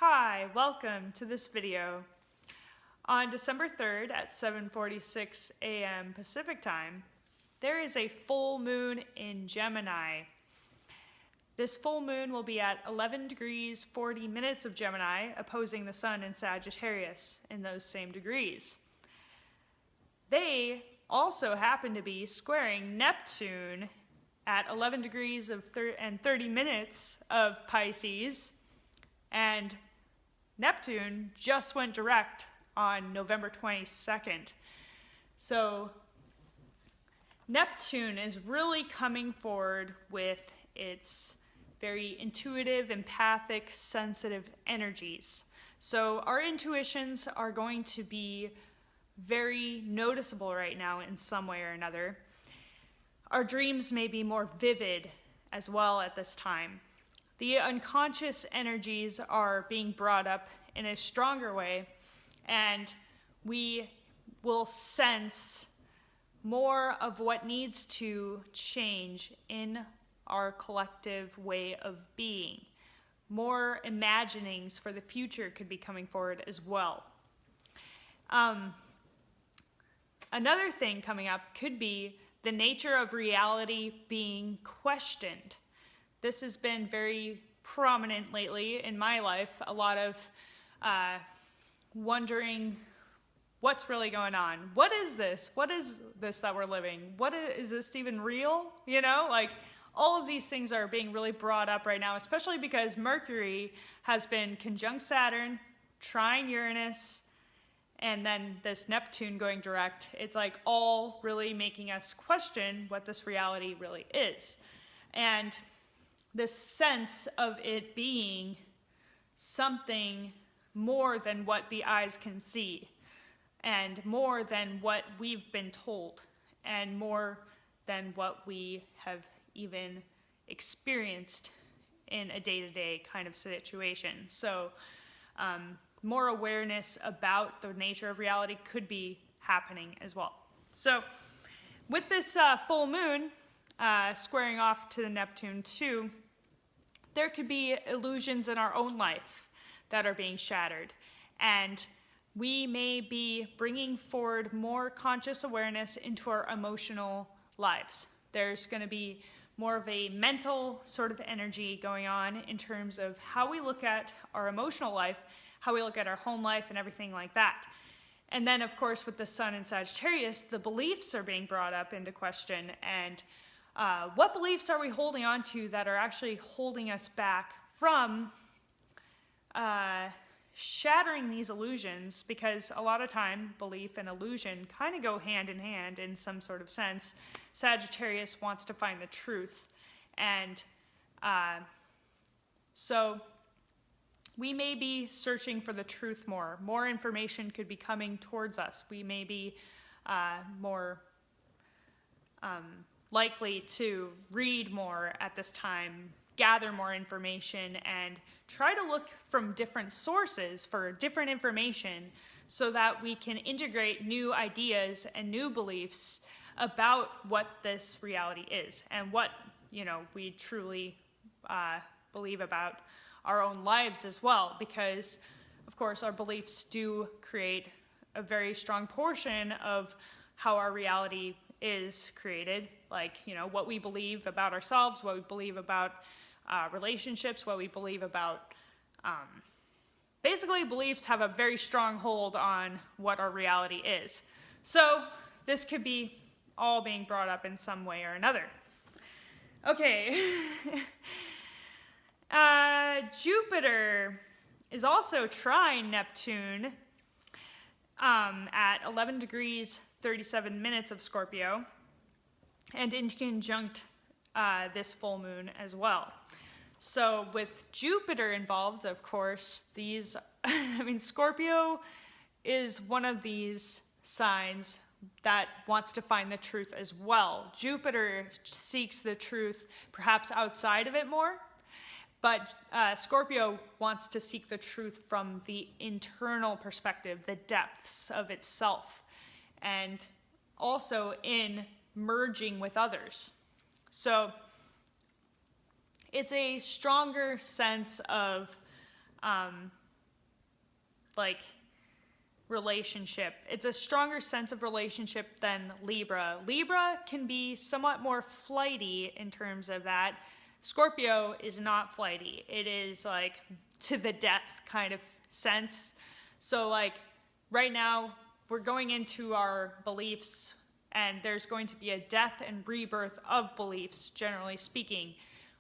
Hi, welcome to this video. On December 3rd at 7:46 a.m. Pacific time, there is a full moon in Gemini. This full moon will be at 11 degrees 40 minutes of Gemini, opposing the sun in Sagittarius in those same degrees. They also happen to be squaring Neptune at 11 degrees and 30 minutes of Pisces, and Neptune just went direct on November 22nd. So Neptune is really coming forward with its very intuitive, empathic, sensitive energies. So our intuitions are going to be very noticeable right now in some way or another. Our dreams may be more vivid as well at this time. The unconscious energies are being brought up in a stronger way, and we will sense more of what needs to change in our collective way of being. More imaginings for the future could be coming forward as well. Another thing coming up could be the nature of reality being questioned. This has been very prominent lately in my life. A lot of wondering what's really going on. What is this? What is this that we're living? Is this even real? You know, like all of these things are being really brought up right now, especially because Mercury has been conjunct Saturn, trine Uranus, and then this Neptune going direct. It's like all really making us question what this reality really is. And this sense of it being something more than what the eyes can see, and more than what we've been told, and more than what we have even experienced in a day-to-day kind of situation. So more awareness about the nature of reality could be happening as well. So with this full moon squaring off to the Neptune too, there could be illusions in our own life that are being shattered, and we may be bringing forward more conscious awareness into our emotional lives. There's going to be more of a mental sort of energy going on in terms of how we look at our emotional life, how we look at our home life, and everything like that. And then, of course, with the sun in Sagittarius, the beliefs are being brought up into question, and what beliefs are we holding on to that are actually holding us back from shattering these illusions? Because a lot of time, belief and illusion kind of go hand in hand in some sort of sense. Sagittarius wants to find the truth, and so we may be searching for the truth more. More information could be coming towards us. We may be more likely to read more at this time, gather more information, and try to look from different sources for different information so that we can integrate new ideas and new beliefs about what this reality is and what, you know, we truly believe about our own lives as well, because of course our beliefs do create a very strong portion of how our reality is created. Like, you know, what we believe about ourselves, what we believe about relationships, what we believe about basically beliefs have a very strong hold on what our reality is. So this could be all being brought up in some way or another. Okay. Jupiter is also trine Neptune at 11 degrees 37 minutes of Scorpio, and in conjunct this full moon as well. So with Jupiter involved, of course, Scorpio is one of these signs that wants to find the truth as well. Jupiter seeks the truth perhaps outside of it more, but Scorpio wants to seek the truth from the internal perspective, the depths of itself, and also in merging with others. So it's a stronger sense of like relationship. It's a stronger sense of relationship than Libra. Libra can be somewhat more flighty in terms of that. Scorpio is not flighty. It is like to the death kind of sense. So like right now we're going into our beliefs, and there's going to be a death and rebirth of beliefs, generally speaking.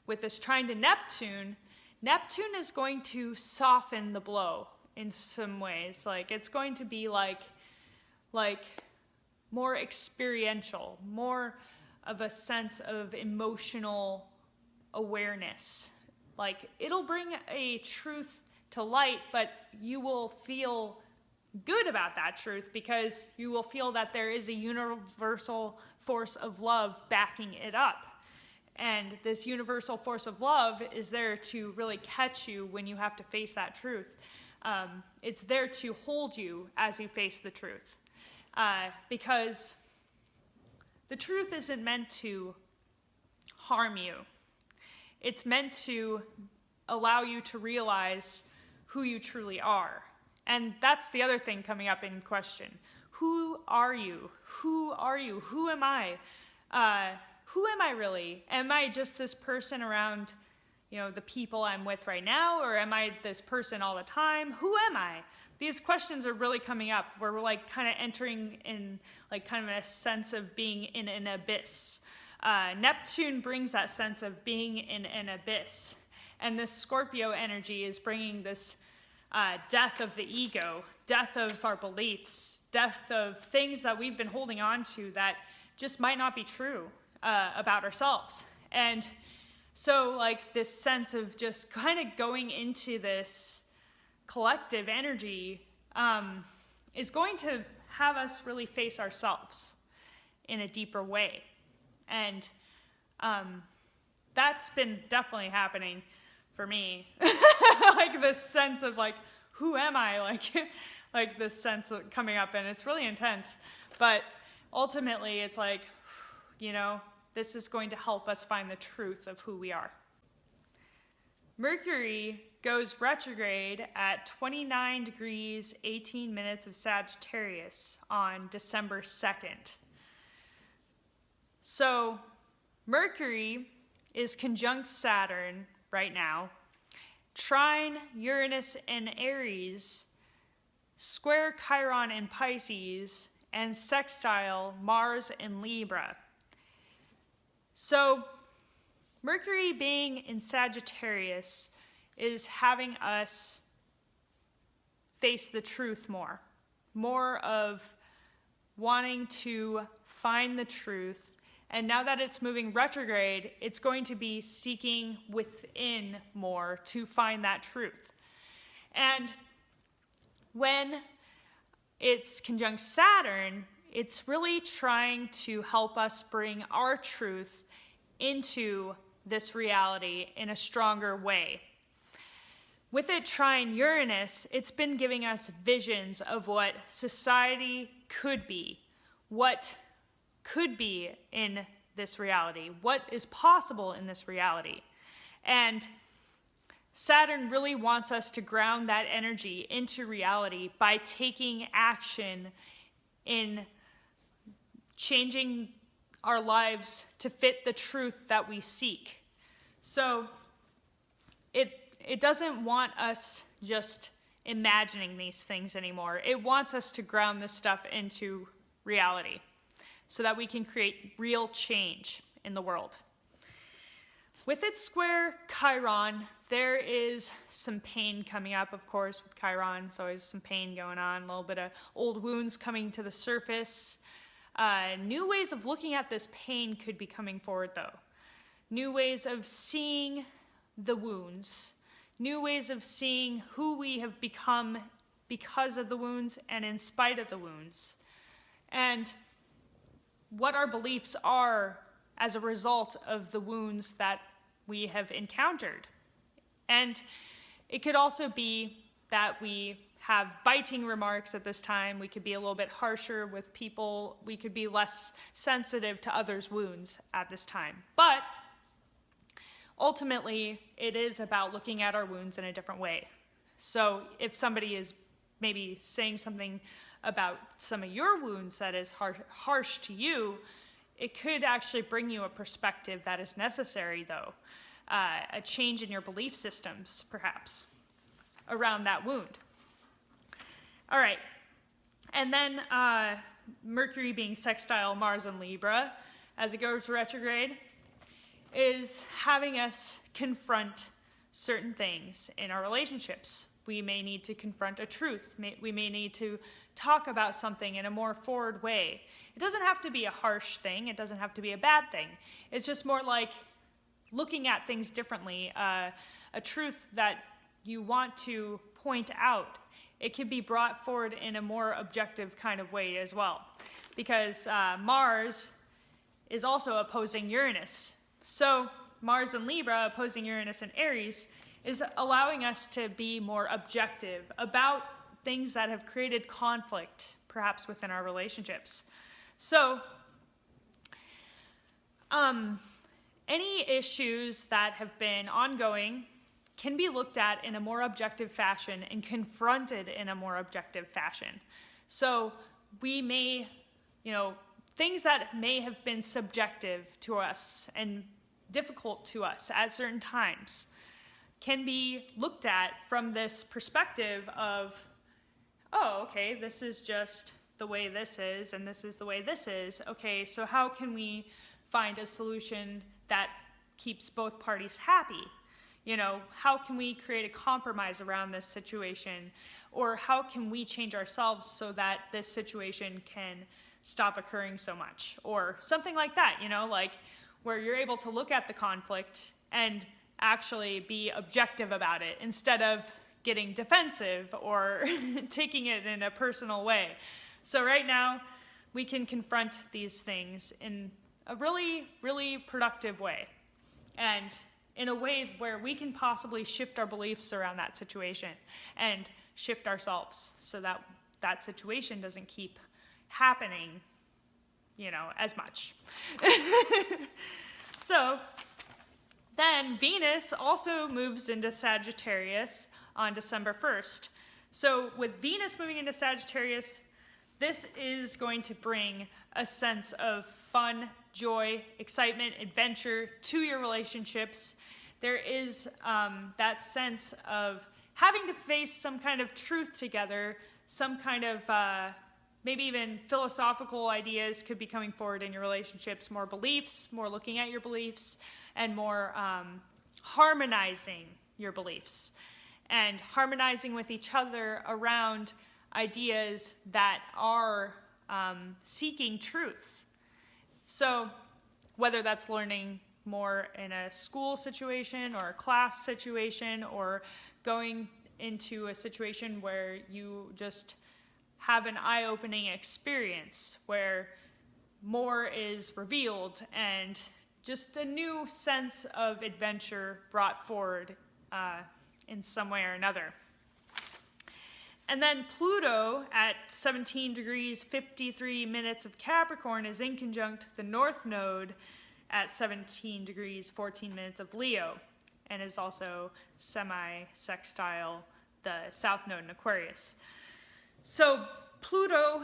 With this trine to Neptune, Neptune is going to soften the blow in some ways. Like it's going to be like more experiential, more of a sense of emotional awareness. Like it'll bring a truth to light, but you will feel good about that truth because you will feel that there is a universal force of love backing it up. And this universal force of love is there to really catch you when you have to face that truth. It's there to hold you as you face the truth. Because the truth isn't meant to harm you. It's meant to allow you to realize who you truly are. And that's the other thing coming up in question. Who are you? Who are you? Who am I? Who am I really? Am I just this person around, the people I'm with right now? Or am I this person all the time? Who am I? These questions are really coming up where we're like kind of entering in like kind of a sense of being in an abyss. Neptune brings that sense of being in an abyss. And this Scorpio energy is bringing this death of the ego, death of our beliefs, death of things that we've been holding on to that just might not be true about ourselves. And so like this sense of just kind of going into this collective energy is going to have us really face ourselves in a deeper way. And that's been definitely happening for me. Like this sense of like, who am I? Like this sense of coming up, and it's really intense. But ultimately it's like, this is going to help us find the truth of who we are. Mercury goes retrograde at 29 degrees, 18 minutes of Sagittarius on December 2nd. So Mercury is conjunct Saturn right now, trine Uranus and Aries, square Chiron in Pisces, and sextile Mars in Libra. So Mercury being in Sagittarius is having us face the truth more of wanting to find the truth. And now that it's moving retrograde, it's going to be seeking within more to find that truth. And when it's conjunct Saturn, it's really trying to help us bring our truth into this reality in a stronger way. With it trine Uranus, it's been giving us visions of what society could be, what could be in this reality, what is possible in this reality. And Saturn really wants us to ground that energy into reality by taking action in changing our lives to fit the truth that we seek. So it doesn't want us just imagining these things anymore. It wants us to ground this stuff into reality so that we can create real change in the world. With its square Chiron, there is some pain coming up, of course, with Chiron. There's always some pain going on, a little bit of old wounds coming to the surface. New ways of looking at this pain could be coming forward, though. New ways of seeing the wounds. New ways of seeing who we have become because of the wounds and in spite of the wounds. And what our beliefs are as a result of the wounds that we have encountered. And it could also be that we have biting remarks at this time. We could be a little bit harsher with people. We could be less sensitive to others' wounds at this time. But ultimately, it is about looking at our wounds in a different way. So if somebody is maybe saying something about some of your wounds that is harsh to you, it could actually bring you a perspective that is necessary, though. A change in your belief systems, perhaps, around that wound. All right. And then Mercury being sextile Mars and Libra, as it goes retrograde, is having us confront certain things in our relationships. We may need to confront a truth. We may need to talk about something in a more forward way. It doesn't have to be a harsh thing. It doesn't have to be a bad thing. It's just more like looking at things differently, a truth that you want to point out. It can be brought forward in a more objective kind of way as well, because Mars is also opposing Uranus. So Mars and Libra opposing Uranus and Aries is allowing us to be more objective about things that have created conflict, perhaps within our relationships. So, any issues that have been ongoing can be looked at in a more objective fashion and confronted in a more objective fashion. So we may, things that may have been subjective to us and difficult to us at certain times can be looked at from this perspective of, oh, okay, this is just the way this is, and this is the way this is. Okay, so how can we find a solution that keeps both parties happy? How can we create a compromise around this situation? Or how can we change ourselves so that this situation can stop occurring so much? Or something like that, like where you're able to look at the conflict and actually be objective about it instead of getting defensive or taking it in a personal way. So right now, we can confront these things in a really, really productive way. And in a way where we can possibly shift our beliefs around that situation and shift ourselves so that that situation doesn't keep happening, as much. So then Venus also moves into Sagittarius on December 1st. So with Venus moving into Sagittarius, this is going to bring a sense of fun, joy, excitement, adventure to your relationships. There is that sense of having to face some kind of truth together, some kind of maybe even philosophical ideas could be coming forward in your relationships, more beliefs, more looking at your beliefs, and more harmonizing your beliefs and harmonizing with each other around ideas that are seeking truth. So whether that's learning more in a school situation or a class situation, or going into a situation where you just have an eye-opening experience where more is revealed and just a new sense of adventure brought forward in some way or another. And then Pluto at 17 degrees 53 minutes of Capricorn is inconjunct the North Node at 17 degrees 14 minutes of Leo, and is also semi-sextile the South Node in Aquarius. So Pluto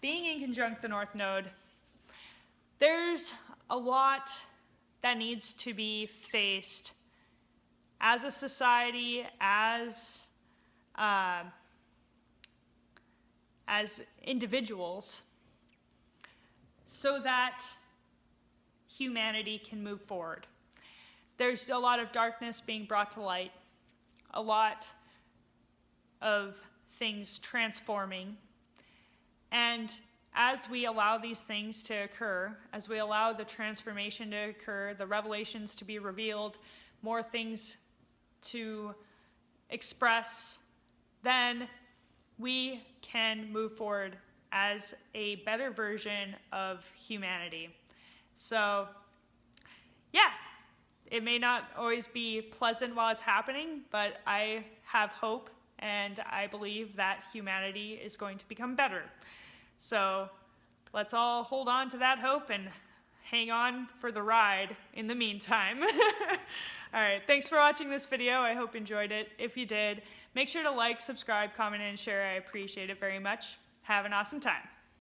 being inconjunct the North Node, there's a lot that needs to be faced as a society, as individuals, so that humanity can move forward. There's a lot of darkness being brought to light, a lot of things transforming, and as we allow these things to occur, as we allow the transformation to occur, the revelations to be revealed, more things to express, then we can move forward as a better version of humanity. So, yeah, it may not always be pleasant while it's happening, but I have hope, and I believe that humanity is going to become better. So let's all hold on to that hope and hang on for the ride in the meantime. All right, thanks for watching this video. I hope you enjoyed it. If you did, make sure to like, subscribe, comment, and share. I appreciate it very much. Have an awesome time.